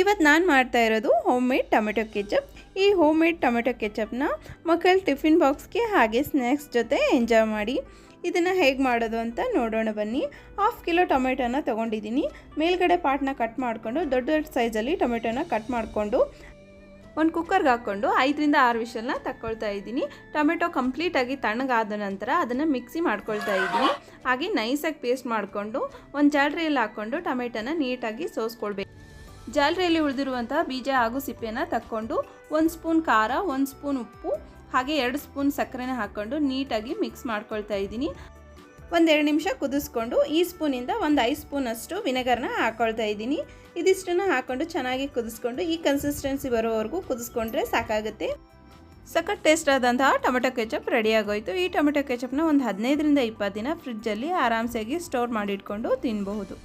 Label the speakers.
Speaker 1: ಇವತ್ತು ನಾನು ಮಾಡ್ತಾ ಇರೋದು ಹೋಮ್ ಮೇಡ್ ಟೊಮೆಟೊ ಕೆಚಪ್. ಈ ಹೋಮ್ ಮೇಡ್ ಟೊಮೆಟೊ ಕೆಚಪ್ನ ಮಕ್ಕಳ ಟಿಫಿನ್ ಬಾಕ್ಸ್ಗೆ ಹಾಗೆ ಸ್ನ್ಯಾಕ್ಸ್ ಜೊತೆ ಎಂಜಾಯ್ ಮಾಡಿ. ಇದನ್ನು ಹೇಗೆ ಮಾಡೋದು ಅಂತ ನೋಡೋಣ ಬನ್ನಿ. 1/2 ಕಿಲೋ ಟೊಮೆಟೊನ ತೊಗೊಂಡಿದ್ದೀನಿ. ಮೇಲ್ಗಡೆ ಪಾರ್ಟ್ನ ಕಟ್ ಮಾಡಿಕೊಂಡು ದೊಡ್ಡ ದೊಡ್ಡ ಸೈಜಲ್ಲಿ ಟೊಮೆಟೊನ ಕಟ್ ಮಾಡಿಕೊಂಡು ಒಂದು ಕುಕ್ಕರ್ಗೆ ಹಾಕ್ಕೊಂಡು 5ರಿಂದ 6 ವಿಷಲ್ನ ತಗೊಳ್ತಾ ಇದ್ದೀನಿ. ಟೊಮೆಟೊ ಕಂಪ್ಲೀಟಾಗಿ ತಣ್ಣಗಾದ ನಂತರ ಅದನ್ನು ಮಿಕ್ಸಿ ಮಾಡ್ಕೊಳ್ತಾ ಇದ್ದೀನಿ. ಹಾಗೆ ನೈಸಾಗಿ ಪೇಸ್ಟ್ ಮಾಡಿಕೊಂಡು ಒಂದು ಜಾಲರಿಯಲ್ಲಿ ಹಾಕ್ಕೊಂಡು ಟೊಮೆಟೊನ ನೀಟಾಗಿ ಸೋಸ್ಕೊಳ್ಬೇಕು. ಜಾಲರಿಯಲ್ಲಿ ಉಳಿದಿರುವಂತಹ ಬೀಜ ಹಾಗೂ ಸಿಪ್ಪೆನ ತಕ್ಕೊಂಡು 1 ಸ್ಪೂನ್ ಖಾರ, 1 ಸ್ಪೂನ್ ಉಪ್ಪು ಹಾಗೆ 2 ಸ್ಪೂನ್ ಸಕ್ಕರೆನ ಹಾಕ್ಕೊಂಡು ನೀಟಾಗಿ ಮಿಕ್ಸ್ ಮಾಡ್ಕೊಳ್ತಾ ಇದ್ದೀನಿ. 1-2 ನಿಮಿಷ ಕುದಿಸ್ಕೊಂಡು ಈ ಸ್ಪೂನಿಂದ 5 ಸ್ಪೂನಷ್ಟು ವಿನೆಗರ್ನ ಹಾಕ್ಕೊಳ್ತಾ ಇದ್ದೀನಿ. ಇದಿಷ್ಟನ್ನು ಹಾಕ್ಕೊಂಡು ಚೆನ್ನಾಗಿ ಕುದಿಸ್ಕೊಂಡು ಈ ಕನ್ಸಿಸ್ಟೆನ್ಸಿ ಬರೋವರೆಗೂ ಕುದಿಸ್ಕೊಂಡ್ರೆ ಸಾಕಾಗುತ್ತೆ. ಸಖತ್ ಟೇಸ್ಟ್ ಆದಂತಹ ಟೊಮೆಟೊ ಕೆಚಪ್ ರೆಡಿ ಆಗೋಯ್ತು. ಈ ಟೊಮೆಟೊ ಕೆಚಪ್ನ ಒಂದು 15ರಿಂದ 20 ದಿನ ಫ್ರಿಡ್ಜಲ್ಲಿ ಆರಾಮ್ಸಾಗಿ ಸ್ಟೋರ್ ಮಾಡಿಟ್ಕೊಂಡು ತಿನ್ನಬಹುದು.